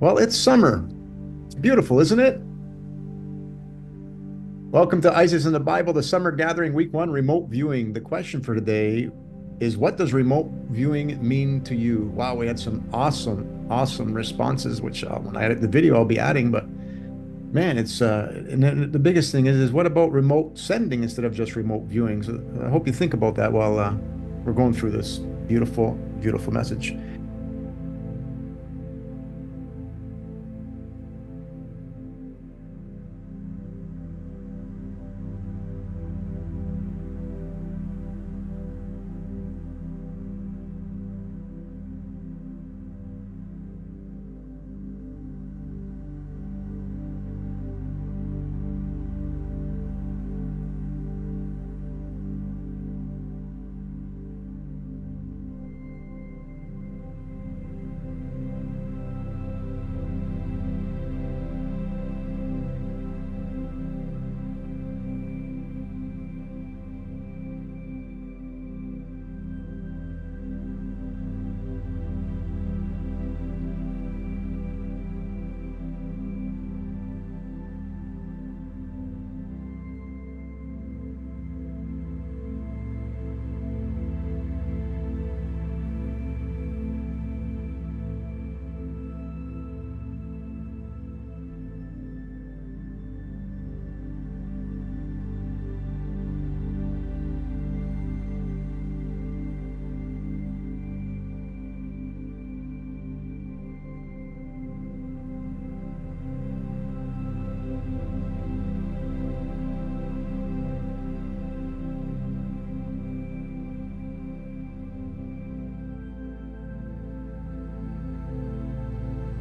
Well, it's summer. It's beautiful, isn't it? Welcome to Isis in the Bible, the summer gathering, week one, remote viewing. The question for today is, what does remote viewing mean to you? Wow, we had some awesome responses, which when I edit the video, I'll be adding. But man, and then the biggest thing is what about remote sending instead of just remote viewing? So I hope you think about that while we're going through this beautiful message.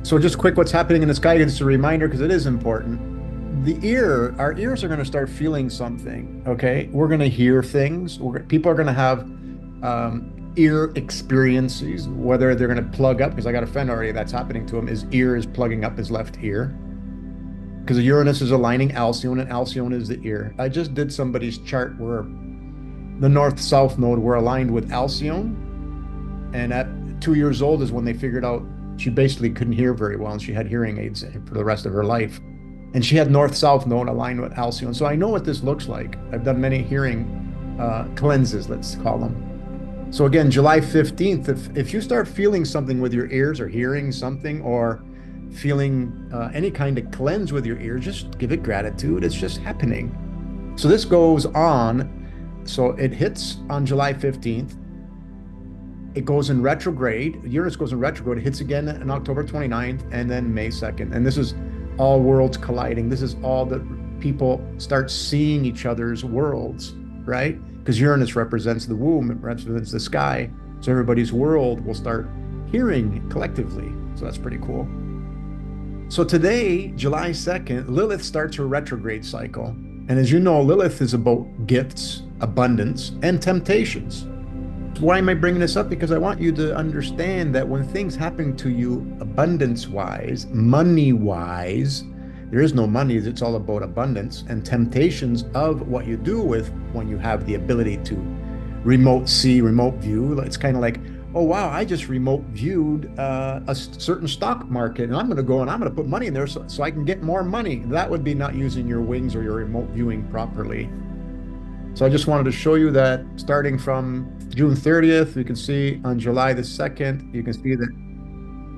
So just quick, what's happening in the sky? It's a reminder because it is important. Our ears are going to start feeling something. Okay, we're going to hear things. People are going to have ear experiences, whether they're going to plug up. Because I got a friend already that's happening to him. His ear is plugging up his left ear because Uranus is aligning Alcyone, and Alcyone is the ear. I just did somebody's chart where the north-south node were aligned with Alcyone, and at 2 years old is when they figured out she basically couldn't hear very well, and she had hearing aids for the rest of her life. And she had north-south node aligned with Alcyone. So I know what this looks like. I've done many hearing cleanses, let's call them. So again, July 15th, if you start feeling something with your ears or hearing something or feeling any kind of cleanse with your ears, just give it gratitude. It's just happening. So this goes on. So it hits on July 15th. It goes in retrograde. Uranus goes in retrograde. It hits again on October 29th and then May 2nd. And this is all worlds colliding. This is all that people start seeing each other's worlds, right? Because Uranus represents the womb, it represents the sky. So everybody's world will start hearing collectively. So that's pretty cool. So today, July 2nd, Lilith starts her retrograde cycle. And as you know, Lilith is about gifts, abundance, and temptations. Why am I bringing this up? Because I want you to understand that when things happen to you abundance-wise, money-wise, there is no money, it's all about abundance and temptations of what you do with when you have the ability to remote see, remote view. It's kind of like, oh, wow, I just remote viewed a certain stock market, and I'm going to go and I'm going to put money in there so I can get more money. That would be not using your wings or your remote viewing properly. So I just wanted to show you that starting from June 30th, you can see on July the 2nd, you can see that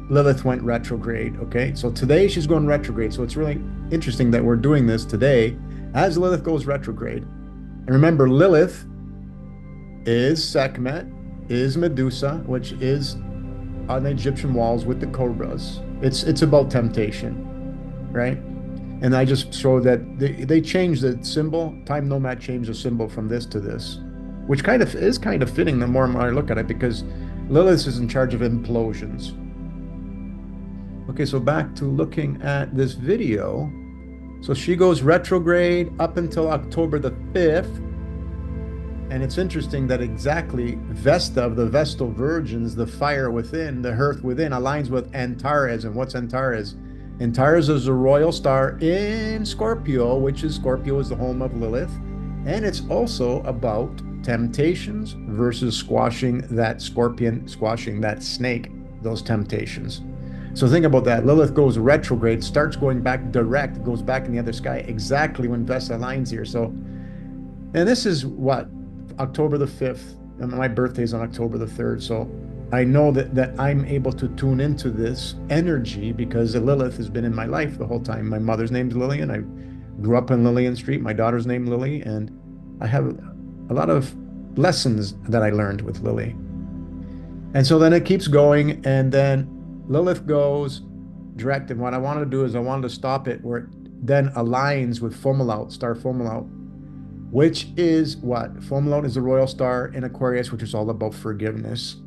Lilith went retrograde. Okay, so today she's going retrograde. So it's really interesting that we're doing this today as Lilith goes retrograde. And remember, Lilith is Sekhmet, is Medusa, which is on the Egyptian walls with the cobras. It's about temptation, right? And I just showed that they changed the symbol. TimeNomad changed the symbol from this to this, which is kind of fitting the more and more I look at it, because Lilith is in charge of implosions. Okay, so back to looking at this video. So she goes retrograde up until October the 5th. And it's interesting that exactly Vesta of the Vestal Virgins, the fire within, the hearth within, aligns with Antares. And what's Antares? Antares is a royal star in Scorpio, which is Scorpio is the home of Lilith. And it's also about temptations versus squashing that scorpion, squashing that snake, those temptations. So think about that. Lilith goes retrograde, starts going back direct, goes back in the other sky exactly when Vesta aligns here. So, and this is what, October the 5th. And my birthday is on October the 3rd. So I know that I'm able to tune into this energy because Lilith has been in my life the whole time. My mother's name's Lillian. I grew up in Lillian Street. My daughter's named Lily. And I have a lot of lessons that I learned with Lily. And so then it keeps going, and then Lilith goes direct. And what I wanted to do is I wanted to stop it where it then aligns with Fomalhaut, star Fomalhaut, which is what? Fomalhaut is the royal star in Aquarius, which is all about forgiveness.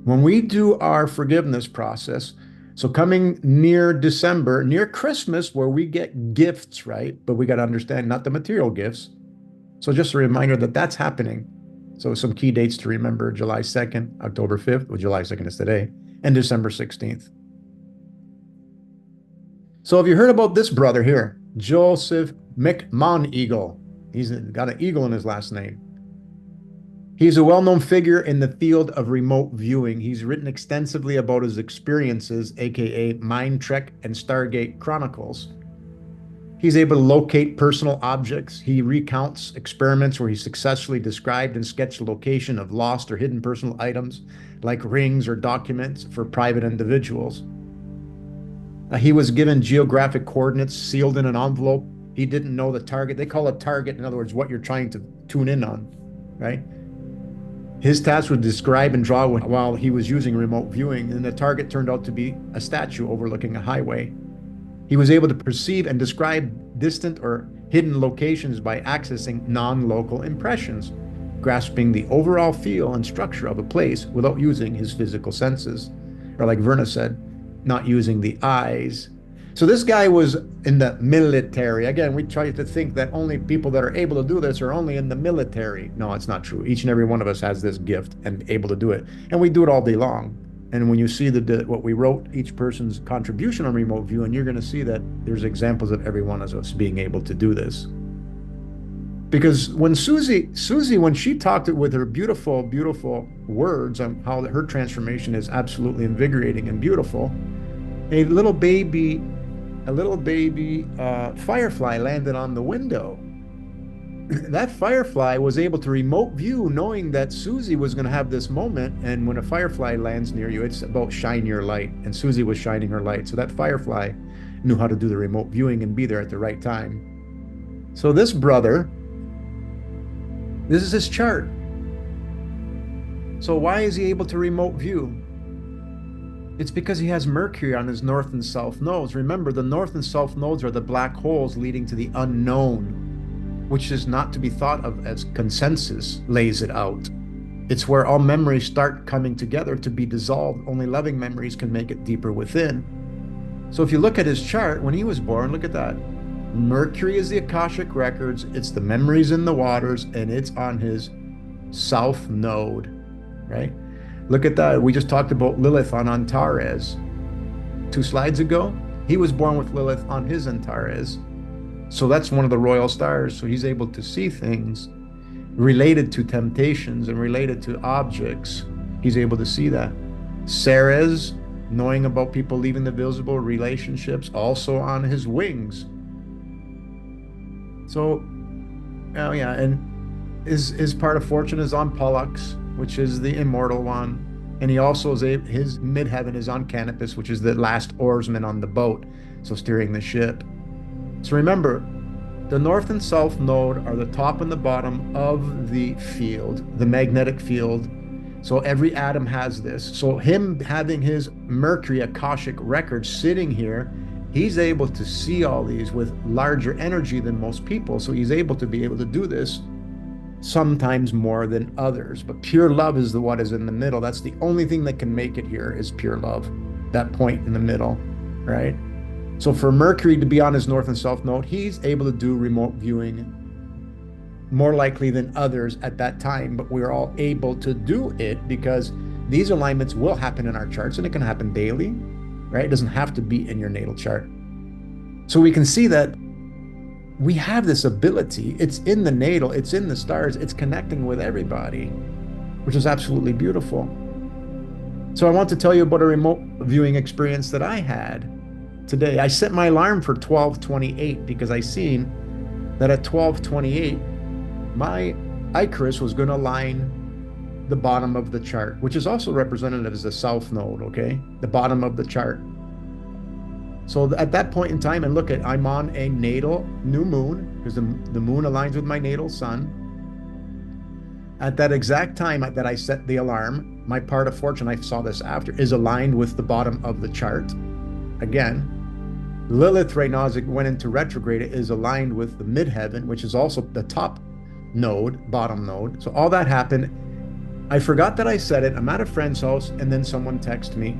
When we do our forgiveness process, so coming near December, near Christmas, where we get gifts, right? But we got to understand, not the material gifts. So just a reminder that that's happening. So some key dates to remember: July 2nd, October 5th, well, July 2nd is today, and December 16th. So have you heard about this brother here, Joseph McMoneagle? He's got an eagle in his last name. He's a well-known figure in the field of remote viewing. He's written extensively about his experiences, aka Mind Trek and Stargate Chronicles. He's able to locate personal objects. He recounts experiments where he successfully described and sketched the location of lost or hidden personal items like rings or documents for private individuals. He was given geographic coordinates sealed in an envelope. He didn't know the target. They call it target, in other words, what you're trying to tune in on, right? His task was to describe and draw while he was using remote viewing, and the target turned out to be a statue overlooking a highway. He was able to perceive and describe distant or hidden locations by accessing non-local impressions, grasping the overall feel and structure of a place without using his physical senses. Or like Verna said, not using the eyes. So this guy was in the military. Again, we try to think that only people that are able to do this are only in the military. No, it's not true. Each and every one of us has this gift and able to do it. And we do it all day long. And when you see what we wrote, each person's contribution on remote viewing, you're going to see that there's examples of every one of us being able to do this. Because when Susie, when she talked with her beautiful, beautiful words on how her transformation is absolutely invigorating and beautiful, a little baby firefly landed on the window. That firefly was able to remote view, knowing that Susie was going to have this moment. And when a firefly lands near you, it's about shine your light. And Susie was shining her light. So that firefly knew how to do the remote viewing and be there at the right time. So this brother, this is his chart. So why is he able to remote view? It's because he has Mercury on his north and south nodes. Remember, the north and south nodes are the black holes leading to the unknown, which is not to be thought of as consensus lays it out. It's where all memories start coming together to be dissolved. Only loving memories can make it deeper within. So if you look at his chart, when he was born, look at that. Mercury is the Akashic records, it's the memories in the waters, and it's on his south node, right? Look at that. We just talked about Lilith on Antares 2 slides ago. He was born with Lilith on his Antares. So that's one of the royal stars. So he's able to see things related to temptations and related to objects. He's able to see that. Ceres, knowing about people leaving the visible relationships, also on his wings. So, oh yeah, and his part of fortune is on Pollux, which is the immortal one. And he also is his midheaven is on Canopus, which is the last oarsman on the boat, so steering the ship. So remember, the north and south node are the top and the bottom of the field, the magnetic field. So every atom has this. So him having his Mercury Akashic record sitting here, he's able to see all these with larger energy than most people. So he's able to do this sometimes more than others. But pure love is what is in the middle. That's the only thing that can make it here is pure love, that point in the middle, right? So for Mercury to be on his north and south node, he's able to do remote viewing more likely than others at that time, but we're all able to do it because these alignments will happen in our charts, and it can happen daily, right? It doesn't have to be in your natal chart. So we can see that we have this ability. It's in the natal, it's in the stars, it's connecting with everybody, which is absolutely beautiful. So I want to tell you about a remote viewing experience that I had today. I set my alarm for 12:28 because I seen that at 12:28, my Icarus was going to align the bottom of the chart, which is also represented as the south node, okay? The bottom of the chart. So at that point in time, and look at, I'm on a natal new moon because the moon aligns with my natal sun. At that exact time that I set the alarm, my part of fortune, I saw this after, is aligned with the bottom of the chart. Again, Lilith right now, as it went into retrograde, is aligned with the midheaven, which is also the top node, bottom node. So all that happened. I forgot that I said it. I'm at a friend's house, and then someone texted me.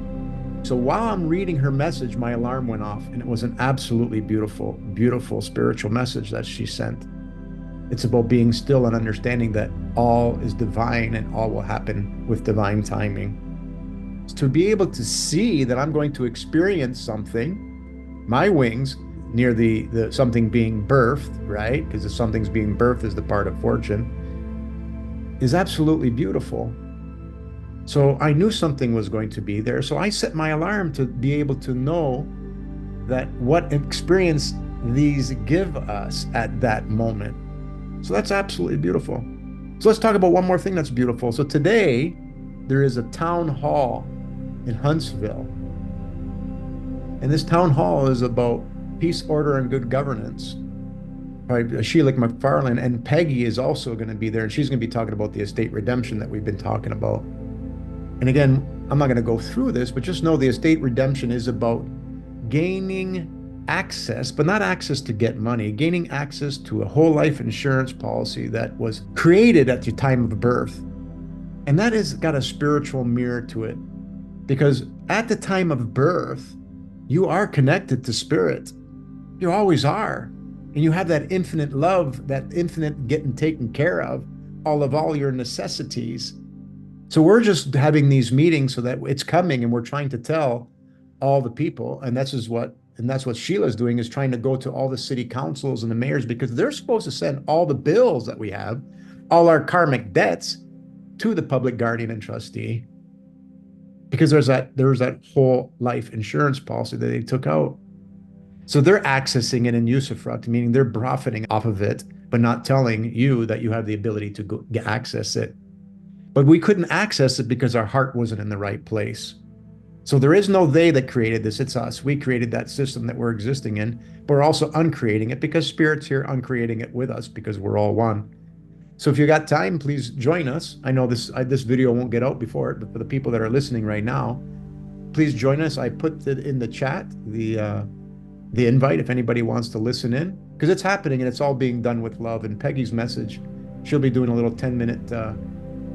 So while I'm reading her message, my alarm went off, and it was an absolutely beautiful, beautiful spiritual message that she sent. It's about being still and understanding that all is divine and all will happen with divine timing. To be able to see that I'm going to experience something, my wings, near the something being birthed, right? Because if something's being birthed is the part of fortune, is absolutely beautiful. So I knew something was going to be there. So I set my alarm to be able to know that what experience these give us at that moment. So that's absolutely beautiful. So let's talk about one more thing that's beautiful. So today, there is a town hall in Huntsville. And this town hall is about peace, order, and good governance. Sheila McFarland and Peggy is also going to be there, and she's going to be talking about the estate redemption that we've been talking about. And again, I'm not going to go through this, but just know the estate redemption is about gaining access, but not access to get money, gaining access to a whole life insurance policy that was created at your time of birth. And that has got a spiritual mirror to it, because at the time of birth, you are connected to spirit. You always are. And you have that infinite love, that infinite getting taken care of, all your necessities. So we're just having these meetings so that it's coming, and we're trying to tell all the people, and that's what Sheila's doing, is trying to go to all the city councils and the mayors, because they're supposed to send all the bills that we have, all our karmic debts, to the public guardian and trustee, because there was that whole life insurance policy that they took out. So they're accessing it in usufruct, meaning they're profiting off of it, but not telling you that you have the ability to go access it. But we couldn't access it because our heart wasn't in the right place. So there is no they that created this, it's us. We created that system that we're existing in, but we're also uncreating it because Spirit's here uncreating it with us, because we're all one. So if you got time, please join us. I know this video won't get out before it, but for the people that are listening right now, please join us. I put it in the chat, the invite, if anybody wants to listen in, because it's happening and it's all being done with love. And Peggy's message, she'll be doing a little 10-minute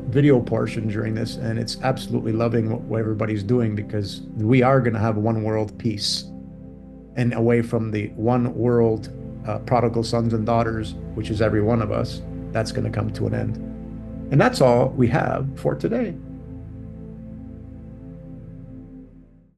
video portion during this, and it's absolutely loving what everybody's doing, because we are going to have one world peace, and away from the one world prodigal sons and daughters, which is every one of us. That's going to come to an end. And that's all we have for today.